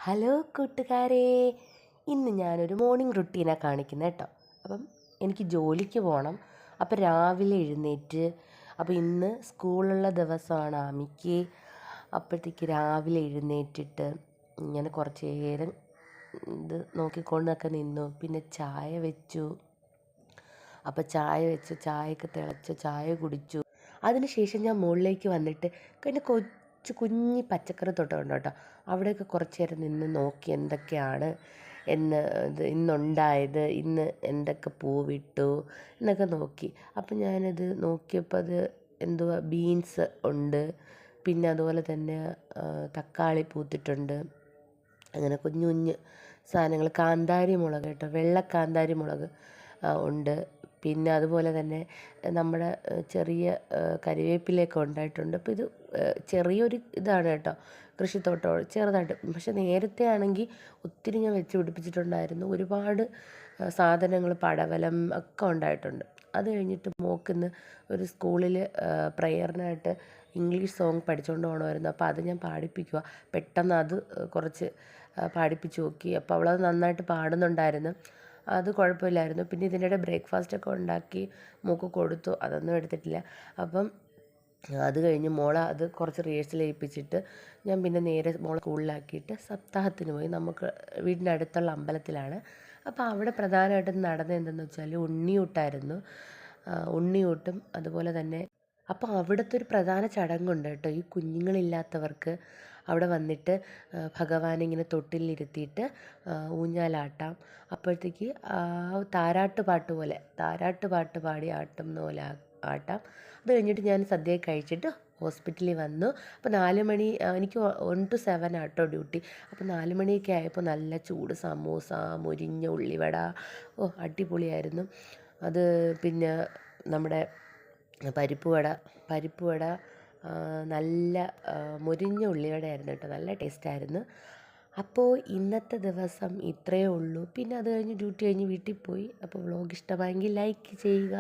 Hello കൂട്ടുകാരെ, ഇന്ന് ഞാനൊരു മോർണിംഗ് റുട്ടീനാണ് കാണിക്കുന്നത് കേട്ടോ. അപ്പം എനിക്ക് ജോലിക്ക് പോകണം. അപ്പം രാവിലെ എഴുന്നേറ്റ്, അപ്പോൾ ഇന്ന് സ്കൂളുള്ള ദിവസമാണ് ആമിക്ക്. അപ്പോഴത്തേക്ക് രാവിലെ എഴുന്നേറ്റിട്ട് ഇങ്ങനെ കുറച്ച് നേരം ഇത് നോക്കിക്കൊണ്ടൊക്കെ നിന്നു. പിന്നെ ചായ വെച്ചു. അപ്പോൾ ചായ വെച്ച് ചായയൊക്കെ തിളച്ച് ചായ കുടിച്ചു. അതിനുശേഷം ഞാൻ മുകളിലേക്ക് വന്നിട്ട് പിന്നെ കുഞ്ഞി പച്ചക്കറി തോട്ടമുണ്ട് കേട്ടോ. അവിടെയൊക്കെ കുറച്ച് നേരം നിന്ന് നോക്കി എന്തൊക്കെയാണ് ഇന്നുണ്ടായത്, ഇന്ന് എന്തൊക്കെ പൂവിട്ടു എന്നൊക്കെ നോക്കി. അപ്പം ഞാനത് നോക്കിയപ്പോൾ അത് എന്തുവാ ബീൻസ് ഉണ്ട്, പിന്നെ അതുപോലെ തന്നെ തക്കാളി പൂത്തിട്ടുണ്ട്. അങ്ങനെ കുഞ്ഞു കുഞ്ഞ് സാധനങ്ങൾ, കാന്താരി മുളക് കേട്ടോ, വെള്ള കാന്താരി മുളക് ഉണ്ട്. പിന്നെ അതുപോലെ തന്നെ നമ്മുടെ ചെറിയ കരിവേപ്പിലയൊക്കെ ഉണ്ടായിട്ടുണ്ട്. അപ്പോൾ ഇത് ചെറിയൊരു ഇതാണ് കേട്ടോ, കൃഷിത്തോട്ടം ചെറുതായിട്ട്. പക്ഷെ നേരത്തെ ആണെങ്കിൽ ഒത്തിരി ഞാൻ വെച്ച് പിടിപ്പിച്ചിട്ടുണ്ടായിരുന്നു. ഒരുപാട് സാധനങ്ങൾ, പടവലം ഒക്കെ ഉണ്ടായിട്ടുണ്ട്. അത് കഴിഞ്ഞിട്ട് മോക്കിന്ന് ഒരു സ്കൂളിൽ പ്രയറിനായിട്ട് ഇംഗ്ലീഷ് സോങ് പഠിച്ചുകൊണ്ട് പോകണമായിരുന്നു. അപ്പോൾ അത് ഞാൻ പാടിപ്പിക്കുക. പെട്ടെന്ന് അത് കുറച്ച് പാടിപ്പിച്ച് നോക്കി. അപ്പോൾ അവളത് നന്നായിട്ട് പാടുന്നുണ്ടായിരുന്നു. അത് കുഴപ്പമില്ലായിരുന്നു. പിന്നെ ഇതിനിടെ ബ്രേക്ക്ഫാസ്റ്റൊക്കെ ഉണ്ടാക്കി മോൾക്ക് കൊടുത്തു. അതൊന്നും എടുത്തിട്ടില്ല. അപ്പം അത് കഴിഞ്ഞ് മോളെ അത് കുറച്ച് റിഹേഴ്സൽ ചെയ്യിപ്പിച്ചിട്ട് ഞാൻ പിന്നെ നേരെ മോളെ സ്കൂളിലാക്കിയിട്ട് സപ്താഹത്തിന് പോയി. നമുക്ക് വീടിൻ്റെ അടുത്തുള്ള അമ്പലത്തിലാണ്. അപ്പോൾ അവിടെ പ്രധാനമായിട്ടും നടന്നത് എന്തെന്ന് വെച്ചാൽ ഉണ്ണിയൂട്ടായിരുന്നു. ഉണ്ണിയൂട്ടും അതുപോലെ തന്നെ അപ്പോൾ അവിടുത്തെ ഒരു പ്രധാന ചടങ്ങുണ്ട് കേട്ടോ. ഈ കുഞ്ഞുങ്ങളില്ലാത്തവർക്ക് അവിടെ വന്നിട്ട് ഭഗവാനെ ഇങ്ങനെ തൊട്ടിലിരുത്തിയിട്ട് ഊഞ്ഞാലാട്ടാം. അപ്പോഴത്തേക്ക് താരാട്ട് പാട്ട് പാടി ആട്ടുന്ന പോലെ ആട്ടാം. അത് കഴിഞ്ഞിട്ട് ഞാൻ സദ്യ കഴിച്ചിട്ട് ഹോസ്പിറ്റലിൽ വന്നു. അപ്പോൾ 4 മണി, എനിക്ക് 1 to 7 ആട്ടോ ഡ്യൂട്ടി. അപ്പോൾ 4 മണിയൊക്കെ ആയപ്പോൾ നല്ല ചൂട് സമൂസ, മുരിഞ്ഞ ഉള്ളിവട, അടിപൊളിയായിരുന്നു അത്. പിന്നെ നമ്മുടെ പരിപ്പ് വട നല്ല മുരിഞ്ഞ ഉള്ളിവടയായിരുന്നു കേട്ടോ, നല്ല ടേസ്റ്റായിരുന്നു. അപ്പോൾ ഇന്നത്തെ ദിവസം ഇത്രയേ ഉള്ളൂ. പിന്നെ അത് കഴിഞ്ഞ് ഡ്യൂട്ടി കഴിഞ്ഞ് വീട്ടിൽ പോയി. അപ്പോൾ വ്ളോഗ് ഇഷ്ടമായെങ്കിൽ ലൈക്ക് ചെയ്യുക.